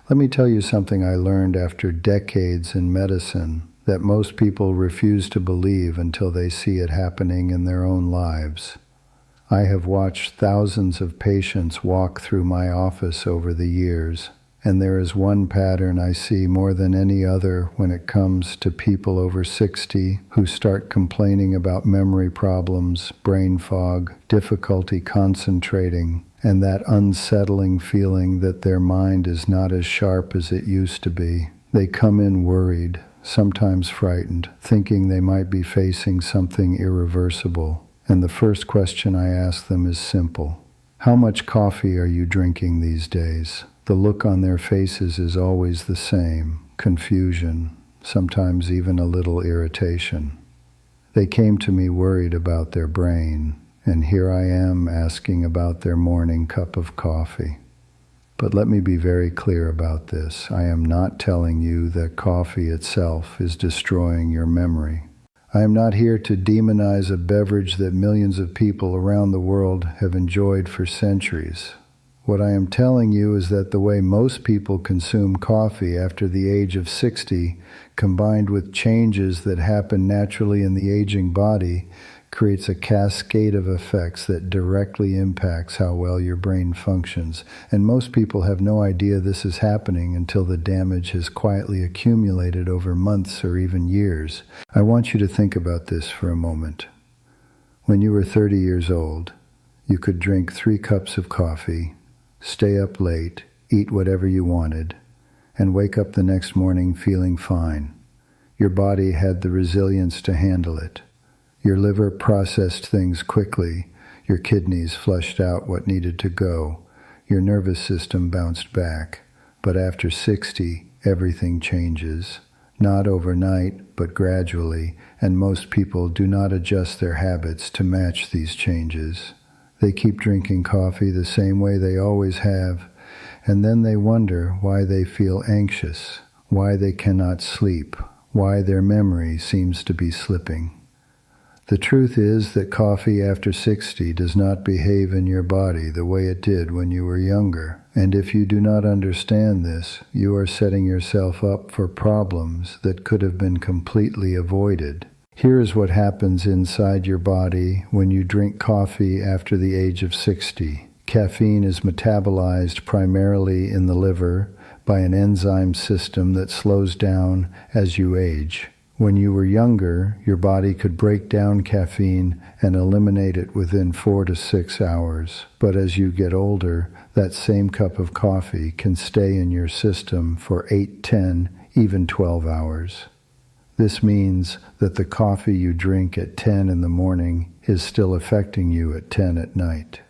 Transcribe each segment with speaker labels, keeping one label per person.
Speaker 1: Let me tell you something I learned after decades in medicine that most people refuse to believe until they see it happening in their own lives. I have watched thousands of patients walk through my office over the years, and there is one pattern I see more than any other when it comes to people over 60 who start complaining about memory problems, brain fog, difficulty concentrating, and that unsettling feeling that their mind is not as sharp as it used to be. They come in worried, sometimes frightened, thinking they might be facing something irreversible. And the first question I ask them is simple. How much coffee are you drinking these days? The look on their faces is always the same, confusion, sometimes even a little irritation. They came to me worried about their brain, and here I am asking about their morning cup of coffee. But let me be very clear about this. I am not telling you that coffee itself is destroying your memory. I am not here to demonize a beverage that millions of people around the world have enjoyed for centuries. What I am telling you is that the way most people consume coffee after the age of 60, combined with changes that happen naturally in the aging body, creates a cascade of effects that directly impacts how well your brain functions. And most people have no idea this is happening until the damage has quietly accumulated over months or even years. I want you to think about this for a moment. When you were 30 years old, you could drink 3 cups of coffee, stay up late, eat whatever you wanted, and wake up the next morning feeling fine. Your body had the resilience to handle it. Your liver processed things quickly, your kidneys flushed out what needed to go, your nervous system bounced back. But after 60, everything changes. Not overnight, but gradually, and most people do not adjust their habits to match these changes. They keep drinking coffee the same way they always have, and then they wonder why they feel anxious, why they cannot sleep, why their memory seems to be slipping. The truth is that coffee after 60 does not behave in your body the way it did when you were younger. And if you do not understand this, you are setting yourself up for problems that could have been completely avoided. Here is what happens inside your body when you drink coffee after the age of 60. Caffeine is metabolized primarily in the liver by an enzyme system that slows down as you age. When you were younger, your body could break down caffeine and eliminate it within 4 to 6 hours. But as you get older, that same cup of coffee can stay in your system for 8, 10, even 12 hours. This means that the coffee you drink at 10 in the morning is still affecting you at 10 at night.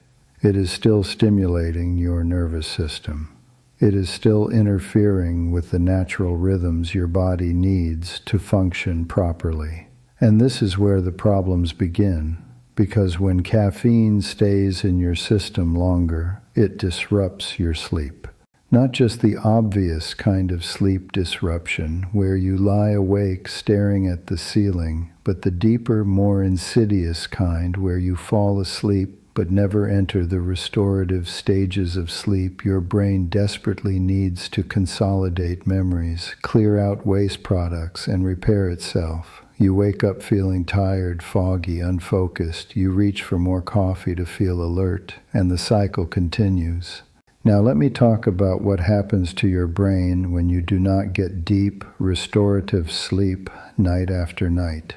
Speaker 1: It is still stimulating your nervous system. It is still interfering with the natural rhythms your body needs to function properly. And this is where the problems begin, because when caffeine stays in your system longer, it disrupts your sleep. Not just the obvious kind of sleep disruption where you lie awake staring at the ceiling, but the deeper, more insidious kind where you fall asleep but never enter the restorative stages of sleep your brain desperately needs to consolidate memories, clear out waste products, and repair itself. You wake up feeling tired, foggy, unfocused. You reach for more coffee to feel alert, and the cycle continues. Now let me talk about what happens to your brain when you do not get deep, restorative sleep night after night.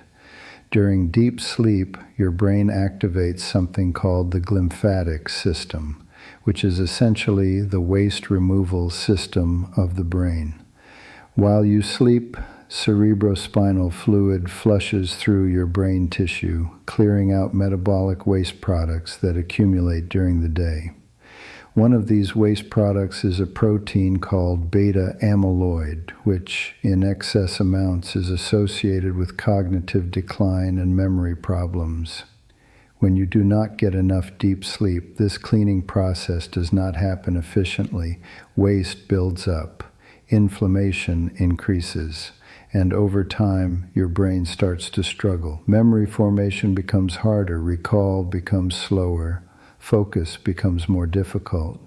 Speaker 1: During deep sleep, your brain activates something called the glymphatic system, which is essentially the waste removal system of the brain. While you sleep, cerebrospinal fluid flushes through your brain tissue, clearing out metabolic waste products that accumulate during the day. One of these waste products is a protein called beta amyloid, which in excess amounts is associated with cognitive decline and memory problems. When you do not get enough deep sleep, this cleaning process does not happen efficiently. Waste builds up, inflammation increases, and over time, your brain starts to struggle. Memory formation becomes harder, recall becomes slower, focus becomes more difficult.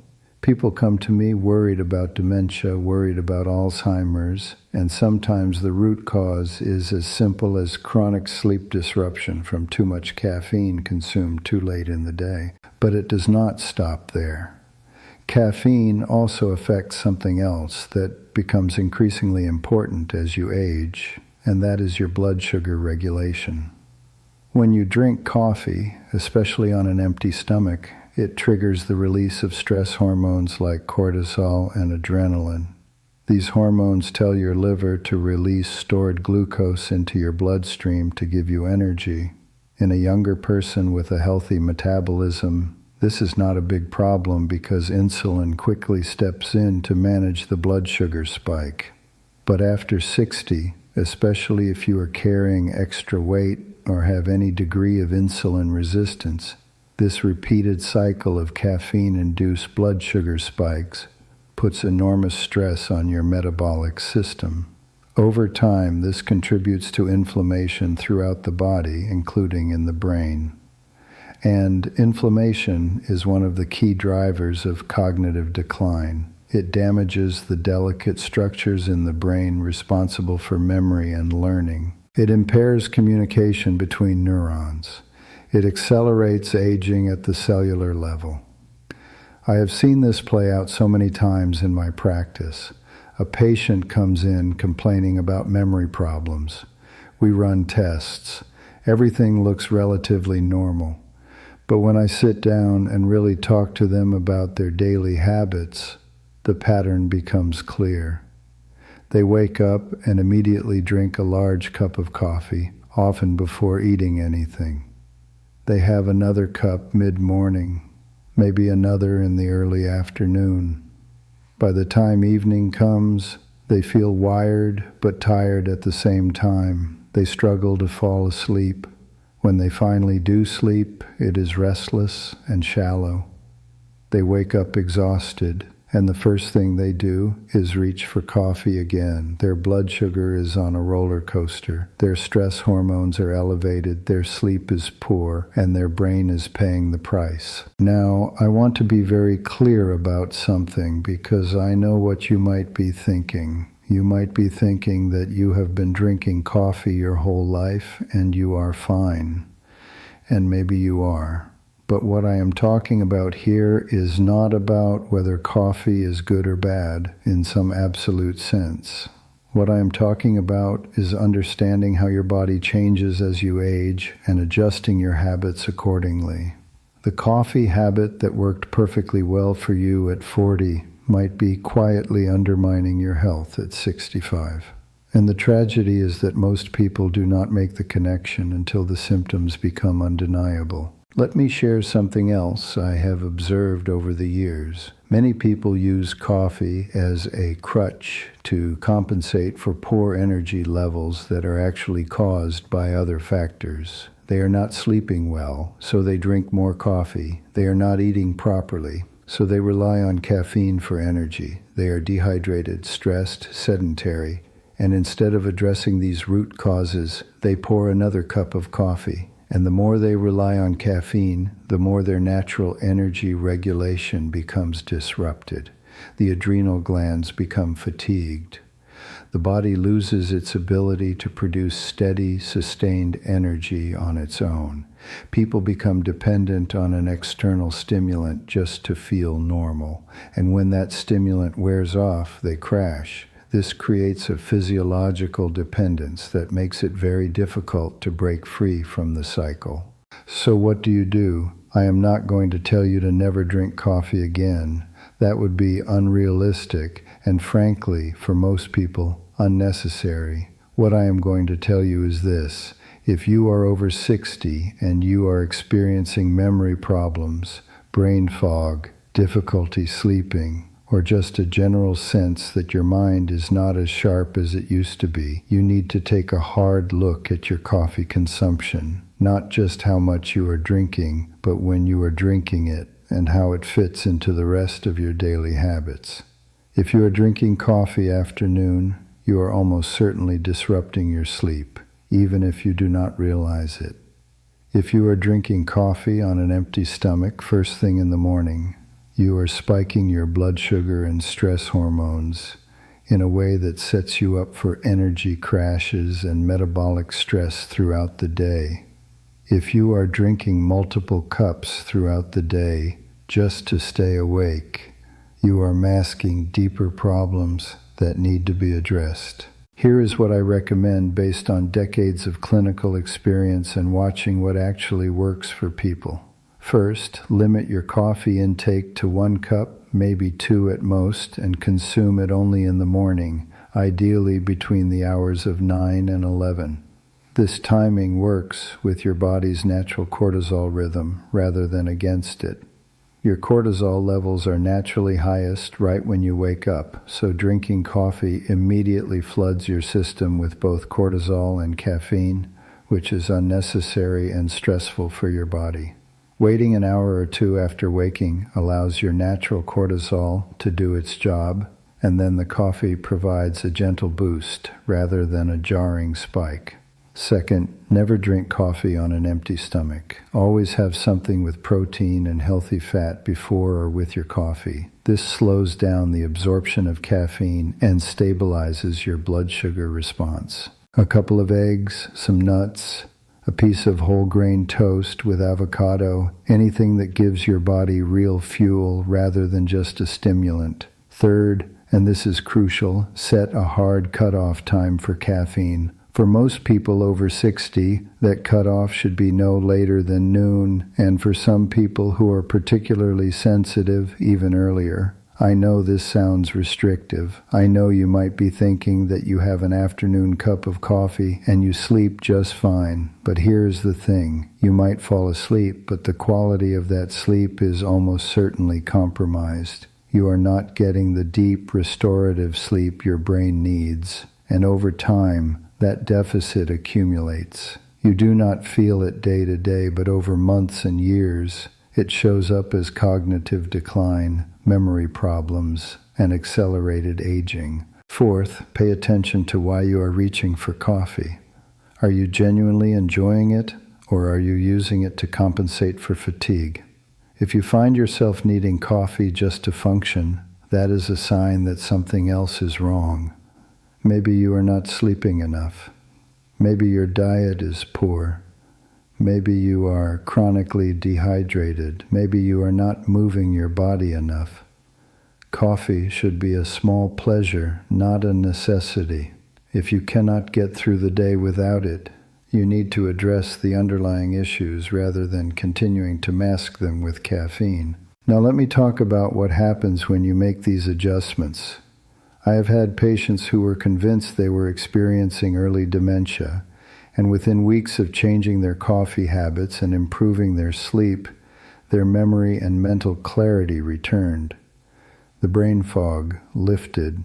Speaker 1: People come to me worried about dementia, worried about Alzheimer's, and sometimes the root cause is as simple as chronic sleep disruption from too much caffeine consumed too late in the day. But it does not stop there. Caffeine also affects something else that becomes increasingly important as you age, and that is your blood sugar regulation. When you drink coffee, especially on an empty stomach, it triggers the release of stress hormones like cortisol and adrenaline. These hormones tell your liver to release stored glucose into your bloodstream to give you energy. In a younger person with a healthy metabolism, this is not a big problem because insulin quickly steps in to manage the blood sugar spike. But after 60, especially if you are carrying extra weight or have any degree of insulin resistance, this repeated cycle of caffeine-induced blood sugar spikes puts enormous stress on your metabolic system. Over time, this contributes to inflammation throughout the body, including in the brain. And inflammation is one of the key drivers of cognitive decline. It damages the delicate structures in the brain responsible for memory and learning. It impairs communication between neurons. It accelerates aging at the cellular level. I have seen this play out so many times in my practice. A patient comes in complaining about memory problems. We run tests. Everything looks relatively normal. But when I sit down and really talk to them about their daily habits, the pattern becomes clear. They wake up and immediately drink a large cup of coffee, often before eating anything. They have another cup mid-morning, maybe another in the early afternoon. By the time evening comes, they feel wired but tired at the same time. They struggle to fall asleep. When they finally do sleep, it is restless and shallow. They wake up exhausted, and the first thing they do is reach for coffee again. Their blood sugar is on a roller coaster. Their stress hormones are elevated, their sleep is poor, and their brain is paying the price. Now, I want to be very clear about something because I know what you might be thinking. You might be thinking that you have been drinking coffee your whole life and you are fine. And maybe you are. But what I am talking about here is not about whether coffee is good or bad in some absolute sense. What I am talking about is understanding how your body changes as you age and adjusting your habits accordingly. The coffee habit that worked perfectly well for you at 40 might be quietly undermining your health at 65. And the tragedy is that most people do not make the connection until the symptoms become undeniable. Let me share something else I have observed over the years. Many people use coffee as a crutch to compensate for poor energy levels that are actually caused by other factors. They are not sleeping well, so they drink more coffee. They are not eating properly, so they rely on caffeine for energy. They are dehydrated, stressed, sedentary, and instead of addressing these root causes, they pour another cup of coffee. And the more they rely on caffeine, the more their natural energy regulation becomes disrupted. The adrenal glands become fatigued. The body loses its ability to produce steady, sustained energy on its own. People become dependent on an external stimulant just to feel normal. And when that stimulant wears off, they crash. This creates a physiological dependence that makes it very difficult to break free from the cycle. So what do? I am not going to tell you to never drink coffee again. That would be unrealistic and, frankly, for most people, unnecessary. What I am going to tell you is this. If you are over 60 and you are experiencing memory problems, brain fog, difficulty sleeping, or just a general sense that your mind is not as sharp as it used to be, you need to take a hard look at your coffee consumption, not just how much you are drinking, but when you are drinking it and how it fits into the rest of your daily habits. If you are drinking coffee after noon, you are almost certainly disrupting your sleep, even if you do not realize it. If you are drinking coffee on an empty stomach first thing in the morning, You are spiking your blood sugar and stress hormones in a way that sets you up for energy crashes and metabolic stress throughout the day. If you are drinking multiple cups throughout the day just to stay awake, you are masking deeper problems that need to be addressed. Here is what I recommend based on decades of clinical experience and watching what actually works for people. First, limit your coffee intake to 1 cup, maybe 2 at most, and consume it only in the morning, ideally between the hours of 9 and 11. This timing works with your body's natural cortisol rhythm rather than against it. Your cortisol levels are naturally highest right when you wake up, so drinking coffee immediately floods your system with both cortisol and caffeine, which is unnecessary and stressful for your body. Waiting an hour or 2 after waking allows your natural cortisol to do its job, and then the coffee provides a gentle boost rather than a jarring spike. Second, never drink coffee on an empty stomach. Always have something with protein and healthy fat before or with your coffee. This slows down the absorption of caffeine and stabilizes your blood sugar response. A couple of eggs, some nuts, a piece of whole grain toast with avocado, anything that gives your body real fuel rather than just a stimulant. Third, and this is crucial, set a hard cutoff time for caffeine. For most people over 60, that cutoff should be no later than noon, and for some people who are particularly sensitive, even earlier. I know this sounds restrictive. I know you might be thinking that you have an afternoon cup of coffee and you sleep just fine. But here's the thing. You might fall asleep, but the quality of that sleep is almost certainly compromised. You are not getting the deep, restorative sleep your brain needs. And over time, that deficit accumulates. You do not feel it day to day, but over months and years, it shows up as cognitive decline, memory problems, and accelerated aging. Fourth, pay attention to why you are reaching for coffee. Are you genuinely enjoying it, or are you using it to compensate for fatigue? If you find yourself needing coffee just to function, that is a sign that something else is wrong. Maybe you are not sleeping enough. Maybe your diet is poor. Maybe you are chronically dehydrated. Maybe you are not moving your body enough. Coffee should be a small pleasure, not a necessity. If you cannot get through the day without it, you need to address the underlying issues rather than continuing to mask them with caffeine. Now let me talk about what happens when you make these adjustments. I have had patients who were convinced they were experiencing early dementia, and within weeks of changing their coffee habits and improving their sleep, their memory and mental clarity returned. The brain fog lifted,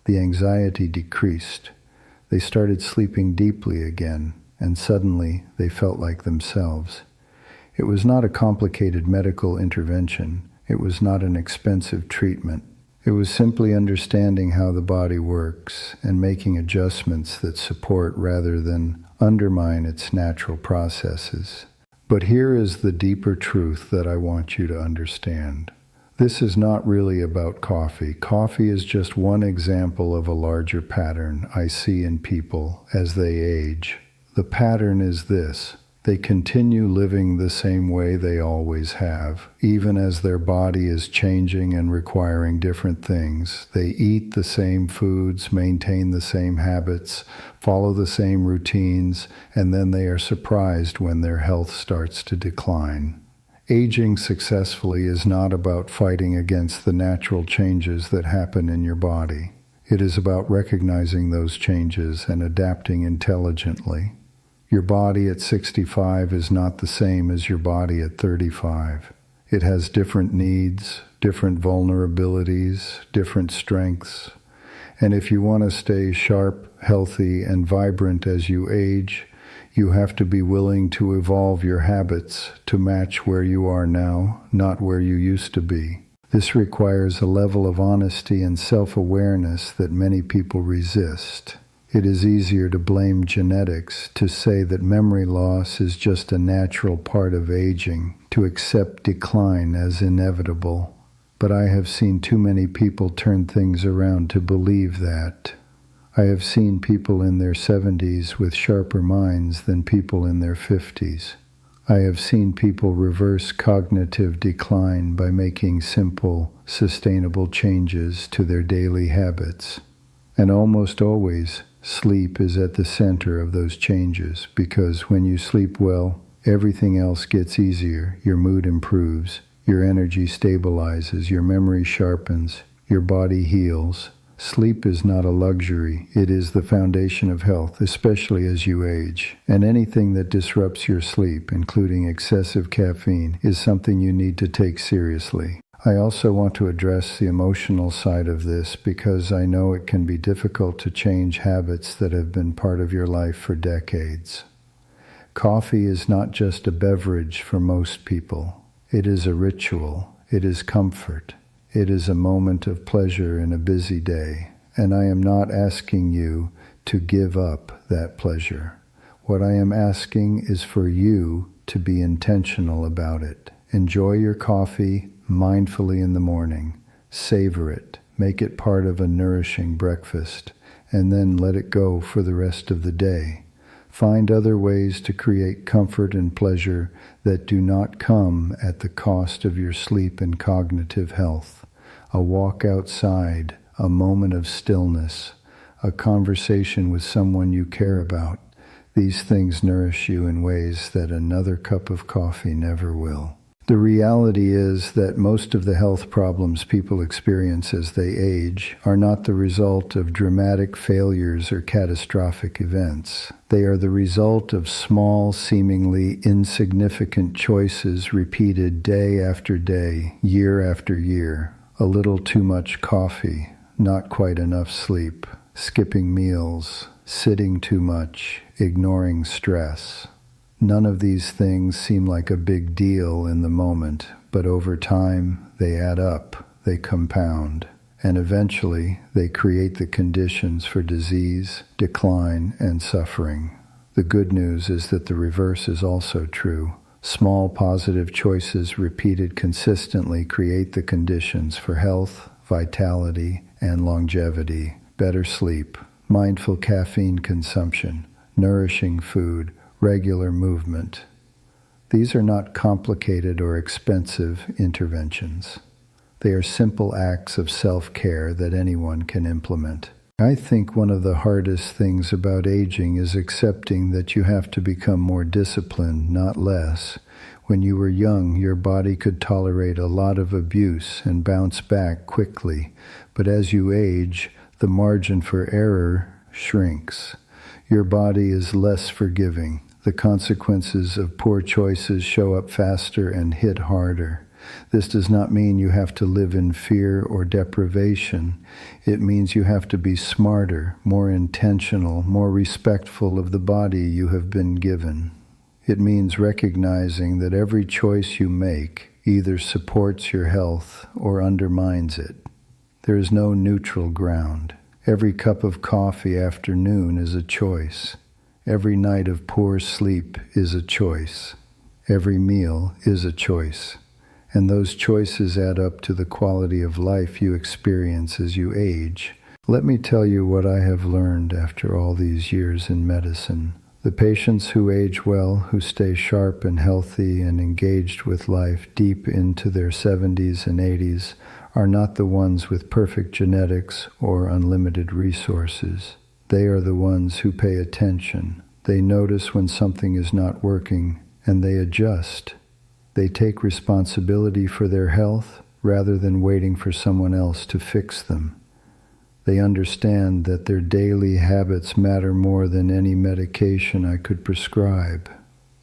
Speaker 1: the anxiety decreased. They started sleeping deeply again, and suddenly they felt like themselves. It was not a complicated medical intervention. It was not an expensive treatment. It was simply understanding how the body works and making adjustments that support rather than undermine its natural processes. But here is the deeper truth that I want you to understand. This is not really about coffee. Coffee is just one example of a larger pattern I see in people as they age. The pattern is this. They continue living the same way they always have, even as their body is changing and requiring different things. They eat the same foods, maintain the same habits, follow the same routines, and then they are surprised when their health starts to decline. Aging successfully is not about fighting against the natural changes that happen in your body. It is about recognizing those changes and adapting intelligently. Your body at 65 is not the same as your body at 35. It has different needs, different vulnerabilities, different strengths. And if you want to stay sharp, healthy, and vibrant as you age, you have to be willing to evolve your habits to match where you are now, not where you used to be. This requires a level of honesty and self-awareness that many people resist. It is easier to blame genetics, to say that memory loss is just a natural part of aging, to accept decline as inevitable. but I have seen too many people turn things around to believe that. I have seen people in their 70s with sharper minds than people in their 50s. I have seen people reverse cognitive decline by making simple, sustainable changes to their daily habits. And almost always, sleep is at the center of those changes, because when you sleep well, everything else gets easier, your mood improves, your energy stabilizes, your memory sharpens, your body heals. Sleep is not a luxury. It is the foundation of health, especially as you age. And anything that disrupts your sleep, including excessive caffeine, is something you need to take seriously. I also want to address the emotional side of this because I know it can be difficult to change habits that have been part of your life for decades. Coffee is not just a beverage for most people. It is a ritual. It is comfort. It is a moment of pleasure in a busy day, and I am not asking you to give up that pleasure. What I am asking is for you to be intentional about it. Enjoy your coffee mindfully in the morning. Savor it. Make it part of a nourishing breakfast, and then let it go for the rest of the day. Find other ways to create comfort and pleasure that do not come at the cost of your sleep and cognitive health. A walk outside, a moment of stillness, a conversation with someone you care about. These things nourish you in ways that another cup of coffee never will. The reality is that most of the health problems people experience as they age are not the result of dramatic failures or catastrophic events. They are the result of small, seemingly insignificant choices repeated day after day, year after year. A little too much coffee, not quite enough sleep, skipping meals, sitting too much, ignoring stress. None of these things seem like a big deal in the moment, but over time they add up, they compound, and eventually they create the conditions for disease, decline, and suffering. The good news is that the reverse is also true. Small positive choices repeated consistently create the conditions for health, vitality, and longevity, better sleep, mindful caffeine consumption, nourishing food, regular movement. These are not complicated or expensive interventions. They are simple acts of self-care that anyone can implement. I think one of the hardest things about aging is accepting that you have to become more disciplined, not less. When you were young, your body could tolerate a lot of abuse and bounce back quickly. But as you age, the margin for error shrinks. Your body is less forgiving. The consequences of poor choices show up faster and hit harder. This does not mean you have to live in fear or deprivation. It means you have to be smarter, more intentional, more respectful of the body you have been given. It means recognizing that every choice you make either supports your health or undermines it. There is no neutral ground. Every cup of coffee after noon is a choice. Every night of poor sleep is a choice. Every meal is a choice. And those choices add up to the quality of life you experience as you age. Let me tell you what I have learned after all these years in medicine. The patients who age well, who stay sharp and healthy and engaged with life deep into their 70s and 80s, are not the ones with perfect genetics or unlimited resources. They are the ones who pay attention. They notice when something is not working, and they adjust. They take responsibility for their health rather than waiting for someone else to fix them. They understand that their daily habits matter more than any medication I could prescribe,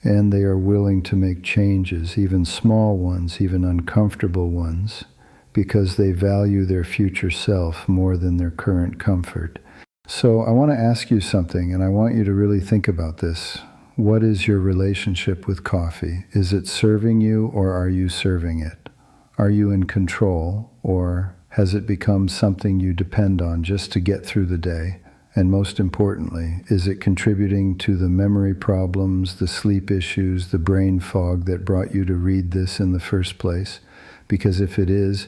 Speaker 1: and they are willing to make changes, even small ones, even uncomfortable ones, because they value their future self more than their current comfort. So I want to ask you something, and I want you to really think about this. What is your relationship with coffee? Is it serving you, or are you serving it? Are you in control, or has it become something you depend on just to get through the day? And most importantly, is it contributing to the memory problems, the sleep issues, the brain fog that brought you to read this in the first place? Because if it is,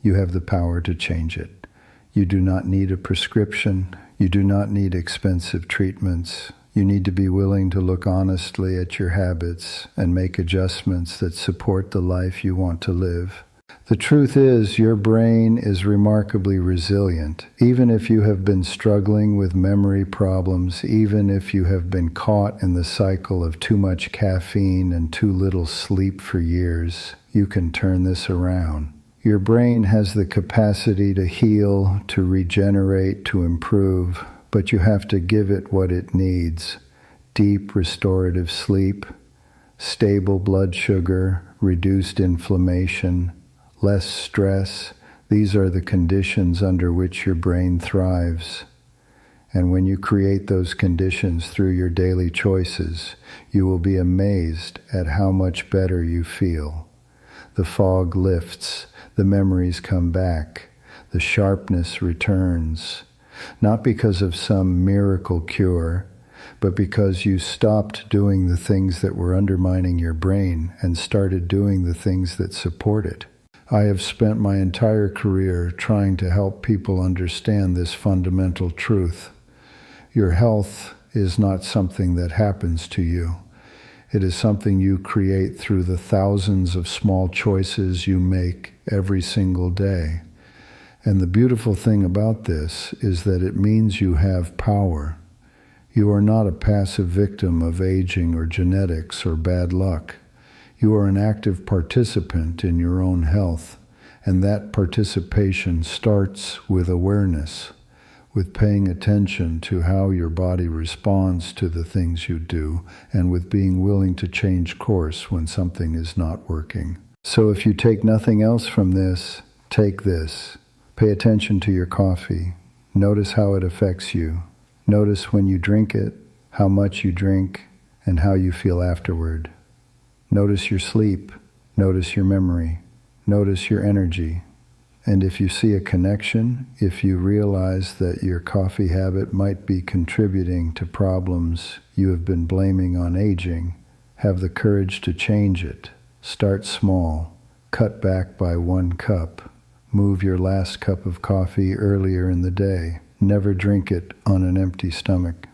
Speaker 1: you have the power to change it. You do not need a prescription. You do not need expensive treatments. You need to be willing to look honestly at your habits and make adjustments that support the life you want to live. The truth is, your brain is remarkably resilient. Even if you have been struggling with memory problems, even if you have been caught in the cycle of too much caffeine and too little sleep for years, you can turn this around. Your brain has the capacity to heal, to regenerate, to improve, but you have to give it what it needs: deep restorative sleep, stable blood sugar, reduced inflammation, less stress. These are the conditions under which your brain thrives. And when you create those conditions through your daily choices, you will be amazed at how much better you feel. The fog lifts, the memories come back, the sharpness returns, not because of some miracle cure, but because you stopped doing the things that were undermining your brain and started doing the things that support it. I have spent my entire career trying to help people understand this fundamental truth. Your health is not something that happens to you. It is something you create through the thousands of small choices you make every single day. And the beautiful thing about this is that it means you have power. You are not a passive victim of aging or genetics or bad luck. You are an active participant in your own health, and that participation starts with awareness, with paying attention to how your body responds to the things you do, and with being willing to change course when something is not working. So if you take nothing else from this, take this. Pay attention to your coffee. Notice how it affects you. Notice when you drink it, how much you drink, and how you feel afterward. Notice your sleep. Notice your memory. Notice your energy. And if you see a connection, if you realize that your coffee habit might be contributing to problems you have been blaming on aging, have the courage to change it. Start small. Cut back by 1 cup. Move your last cup of coffee earlier in the day. Never drink it on an empty stomach.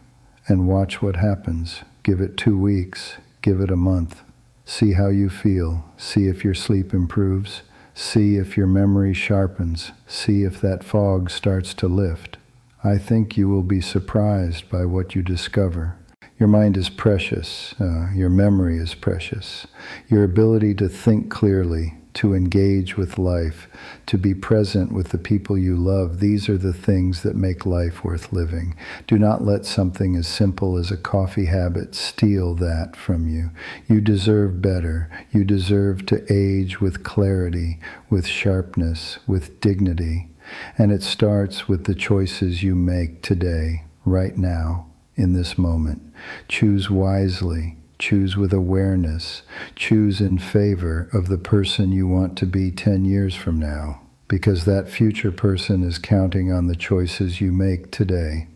Speaker 1: And watch what happens. Give it 2 weeks. Give it a month. See how you feel. See if your sleep improves. See if your memory sharpens. See if that fog starts to lift. I think you will be surprised by what you discover. Your mind is precious. Your memory is precious. Your ability to think clearly, to engage with life, to be present with the people you love, these are the things that make life worth living. Do not let something as simple as a coffee habit steal that from you. You deserve better. You deserve to age with clarity, with sharpness, with dignity. And it starts with the choices you make today, right now, in this moment. Choose wisely. Choose with awareness. Choose in favor of the person you want to be 10 years from now, because that future person is counting on the choices you make today.